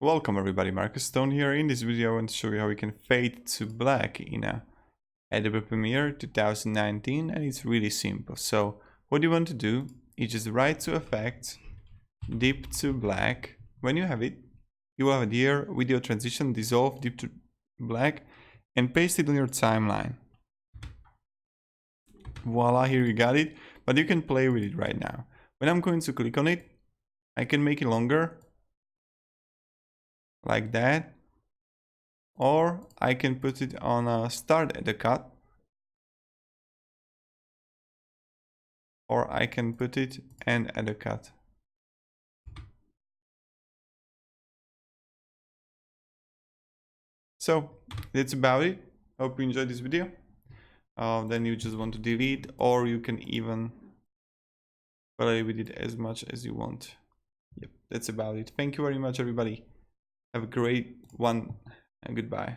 Welcome everybody, Marcus Stone here. In this video I want to show you how we can fade to black in Adobe Premiere 2019, and it's really simple. So what you want to do is just right to Effects, Dip to Black. When you have it, you will have it here, Video Transition, Dissolve, Dip to Black, and paste it on your timeline. Voila, here you got it, but you can play with it right now. When I'm going to click on it, I can make it longer, like that, or I can put it on a start at the cut, or I can put it and at the cut. So that's about it. Hope you enjoyed this video. Then you just want to delete, or you can even play with it as much as you want. Yep, that's about it. Thank you very much everybody. Have a great one and goodbye.